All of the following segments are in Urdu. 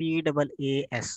PAAS,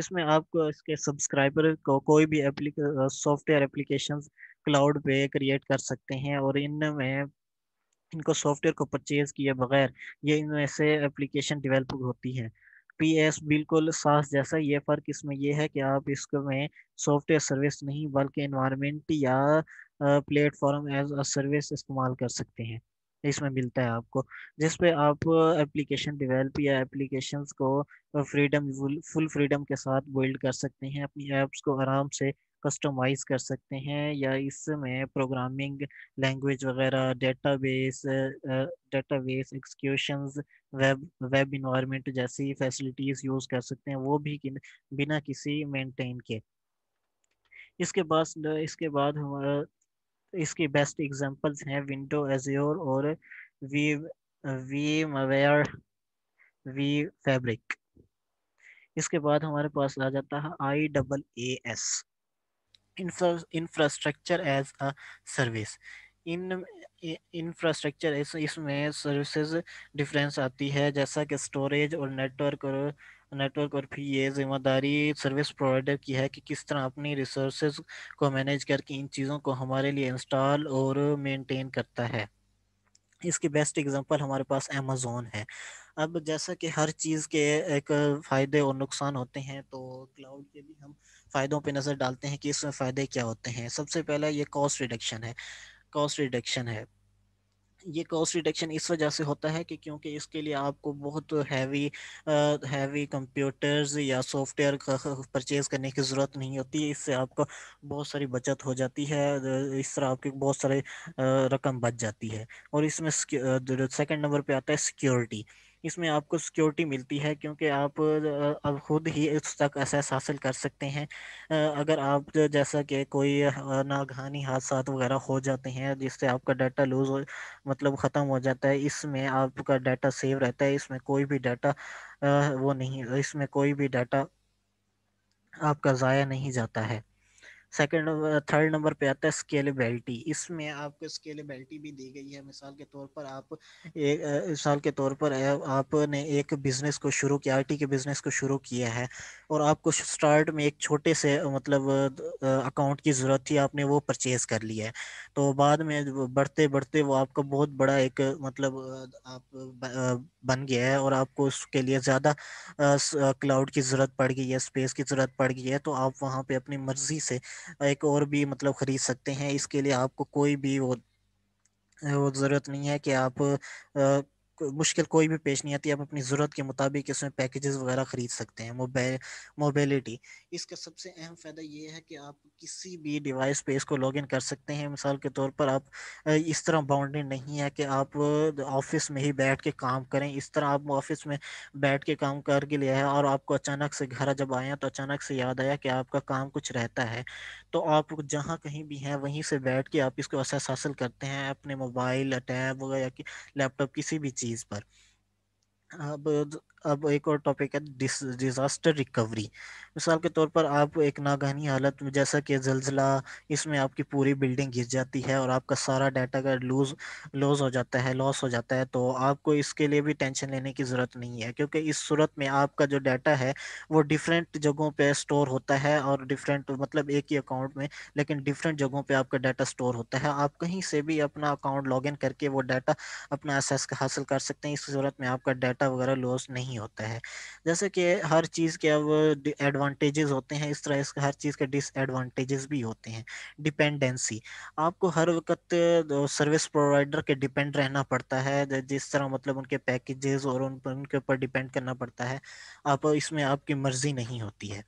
اس میں آپ کو اس کے سبسکرائبر کو کوئی بھی سافٹ ویئر اپلیکیشنز کلاؤڈ پہ کریٹ کر سکتے ہیں، اور ان میں ان کو سافٹ ویئر کو پرچیز کیے بغیر یہ ان میں سے اپلیکیشن ڈیولپ ہوتی ہے۔ پی ایس بالکل ساس جیسا، یہ فرق اس میں یہ ہے کہ آپ اس کو میں سافٹ ویئر سروس نہیں بلکہ انوائرمنٹ یا plate form as a service استعمال کر سکتے ہیں، اس میں ملتا ہے آپ کو، جس پہ آپ اپلیکیشن ڈیولپ یا اپلیکیشنز کو فل فریڈم کے ساتھ بلڈ کر سکتے ہیں، اپنی ایپس کو آرام سے کسٹمائز کر سکتے ہیں، یا اس میں پروگرامنگ لینگویج وغیرہ، ڈیٹا بیس ایکسکیوشنز، ویب انوائرمنٹ جیسی فیسلٹیز یوز کر سکتے ہیں، وہ بھی بنا کسی مینٹین کے۔ اس کے بعد ہمارا اس کی بیسٹ ایگزامپلس ہیں ونڈو ایزیور اور وی وی مویئر وی فیبرک۔ اس کے بعد ہمارے پاس آ جاتا ہے IaaS، infrastructure as a service. ان انفراسٹرکچر اس میں سروسز ڈفرینس آتی ہے، جیسا کہ اسٹوریج اور نیٹورک اور پھر یہ ذمہ داری سروس پرووائڈر کی ہے کہ کس طرح اپنی ریسورسز کو مینیج کر کے ان چیزوں کو ہمارے لیے انسٹال اور مینٹین کرتا ہے۔ اس کی بیسٹ اگزامپل ہمارے پاس امیزون ہے۔ اب جیسا کہ ہر چیز کے ایک فائدے اور نقصان ہوتے ہیں، تو کلاؤڈ کے بھی ہم فائدوں پہ نظر ڈالتے ہیں کہ اس میں فائدے کیا ہوتے ہیں۔ سب سے پہلا یہ کاسٹ ریڈکشن ہے۔ یہ کاسٹ ریڈکشن اس وجہ سے ہوتا ہے کہ کیونکہ اس کے لیے آپ کو بہت ہیوی کمپیوٹرز یا سافٹ ویئر کا پرچیز کرنے کی ضرورت نہیں ہوتی ہے، اس سے آپ کو بہت ساری بچت ہو جاتی ہے، اس طرح آپ کی بہت سارے رقم بچ جاتی ہے۔ اور اس میں سیکنڈ نمبر پہ آتا ہے سیکیورٹی۔ اس میں آپ کو سیکیورٹی ملتی ہے کیونکہ آپ اب خود ہی اس تک اسیس حاصل کر سکتے ہیں۔ اگر آپ جیسا کہ کوئی ناگہانی حادثات وغیرہ ہو جاتے ہیں جس سے آپ کا ڈاٹا مطلب ختم ہو جاتا ہے، اس میں آپ کا ڈاٹا سیو رہتا ہے، اس میں کوئی بھی ڈاٹا وہ نہیں، اس میں کوئی بھی ڈاٹا آپ کا ضائع نہیں جاتا ہے۔ تھرڈ نمبر پہ آتا ہے اسکیلیبلٹی۔ اس میں آپ کو اسکیلیبلٹی بھی دی گئی ہے، مثال کے طور پر آپ نے ایک بزنس کو شروع کیا، IT کے بزنس کو شروع کیا ہے، اور آپ کو سٹارٹ میں ایک چھوٹے سے مطلب اکاؤنٹ کی ضرورت تھی، آپ نے وہ پرچیز کر لیا ہے، تو بعد میں بڑھتے بڑھتے وہ آپ کا بہت بڑا ایک مطلب آپ بن گیا ہے، اور آپ کو اس کے لیے زیادہ کلاؤڈ کی ضرورت پڑ گئی ہے، اسپیس کی ضرورت پڑ گئی ہے، تو آپ وہاں پہ اپنی مرضی سے ایک اور بھی مطلب خرید سکتے ہیں۔ اس کے لیے آپ کو کوئی بھی وہ ضرورت نہیں ہے کہ آپ مشکل کوئی بھی پیش نہیں آتی، آپ اپنی ضرورت کے مطابق اس میں پیکیجز وغیرہ خرید سکتے ہیں۔ موبیلٹی، اس کا سب سے اہم فائدہ یہ ہے کہ آپ کسی بھی ڈیوائس پہ اس کو لاگ ان کر سکتے ہیں۔ مثال کے طور پر آپ اس طرح باؤنڈری نہیں ہے کہ آپ آفس میں ہی بیٹھ کے کام کریں، اس طرح آپ آفس میں بیٹھ کے کام کر کے لیا ہے اور آپ کو اچانک سے گھر جب آئے ہیں تو اچانک سے یاد آیا کہ آپ کا کام کچھ رہتا ہے، تو آپ جہاں کہیں بھی ہیں وہیں سے بیٹھ کے آپ اس کو اسیس حاصل کرتے ہیں اپنے موبائل ٹیب وغیرہ یا لیپ ٹاپ کسی بھی چیز پر۔ اب اب ایک اور ٹاپک ہے ڈیزاسٹر ریکوری۔ مثال کے طور پر آپ ایک ناگہانی حالت میں جیسا کہ زلزلہ، اس میں آپ کی پوری بلڈنگ گر جاتی ہے اور آپ کا سارا ڈاٹا کا لاس ہو جاتا ہے، تو آپ کو اس کے لیے بھی ٹینشن لینے کی ضرورت نہیں ہے، کیونکہ اس صورت میں آپ کا جو ڈاٹا ہے وہ ڈفرینٹ جگہوں پہ اسٹور ہوتا ہے، اور ڈفرینٹ مطلب ایک ہی اکاؤنٹ میں لیکن ڈفرینٹ جگہوں پہ آپ کا ڈاٹا اسٹور ہوتا ہے، آپ کہیں سے بھی اپنا اکاؤنٹ لاگ ان کر کے وہ ڈاٹا اپنا اسیس حاصل کر سکتے ہیں، اس صورت میں آپ کا ڈاٹا وغیرہ لوس نہیں ہوتا ہے۔ جیسے کہ ہر چیز کے اب ایڈوانٹیجز ہوتے ہیں، اس طرح اس ہر چیز کے ڈس ایڈوانٹیجز بھی ہوتے ہیں۔ ڈپینڈنسی، آپ کو ہر وقت سروس پرووائڈر کے ڈپینڈ رہنا پڑتا ہے، جس طرح مطلب ان کے پیکیجز اور ان کے اوپر ڈپینڈ کرنا پڑتا ہے، آپ اس میں آپ کی مرضی نہیں ہوتی ہے۔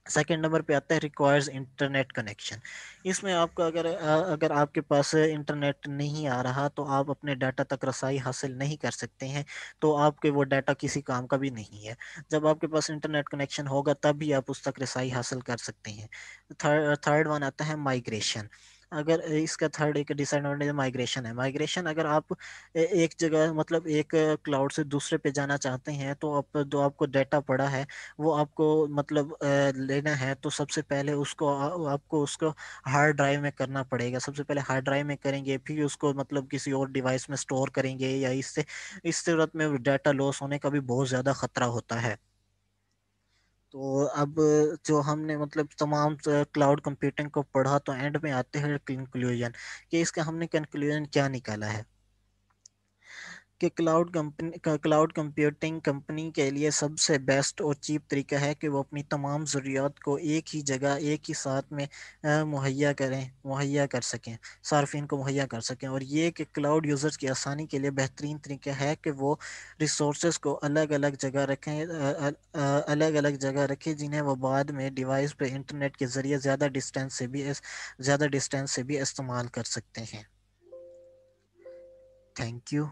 سیکنڈ نمبر پہ آتا ہے ریکوائرز انٹرنیٹ کنیکشن۔ اس میں آپ کو اگر آپ کے پاس انٹرنیٹ نہیں آ رہا تو آپ اپنے ڈاٹا تک رسائی حاصل نہیں کر سکتے ہیں، تو آپ کے وہ ڈاٹا کسی کام کا بھی نہیں ہے۔ جب آپ کے پاس انٹرنیٹ کنیکشن ہوگا تب بھی آپ اس تک رسائی حاصل کر سکتے ہیں۔ تھرڈ ون آتا ہے مائگریشن۔ اگر اس کا تھرڈ ایک ڈس ایڈوانٹیج مائگریشن ہے۔ مائگریشن، اگر آپ ایک جگہ مطلب ایک کلاؤڈ سے دوسرے پہ جانا چاہتے ہیں، تو جو آپ کو ڈاٹا پڑا ہے وہ آپ کو مطلب لینا ہے، تو سب سے پہلے آپ کو اس کو ہارڈ ڈرائیو میں کرنا پڑے گا۔ سب سے پہلے ہارڈ ڈرائیو میں کریں گے، پھر اس کو مطلب کسی اور ڈیوائس میں اسٹور کریں گے، یا اس صورت میں ڈاٹا لاس ہونے کا بھی بہت زیادہ خطرہ ہوتا ہے۔ تو اب جو ہم نے مطلب تمام کلاؤڈ کمپیوٹنگ کو پڑھا، تو اینڈ میں آتے ہیں کنکلوژن، کہ اس کا ہم نے کنکلوژن کیا نکالا ہے، کہ کلاؤڈ کمپیوٹنگ کمپنی کے لیے سب سے بیسٹ اور چیپ طریقہ ہے کہ وہ اپنی تمام ضروریات کو ایک ہی جگہ ایک ہی ساتھ میں مہیا کر سکیں، صارفین کو مہیا کر سکیں، اور یہ کہ کلاؤڈ یوزرز کی آسانی کے لیے بہترین طریقہ ہے کہ وہ ریسورسز کو الگ الگ جگہ رکھیں، جنہیں وہ بعد میں ڈیوائس پہ انٹرنیٹ کے ذریعے زیادہ ڈسٹینس سے بھی استعمال کر سکتے ہیں۔ Thank you.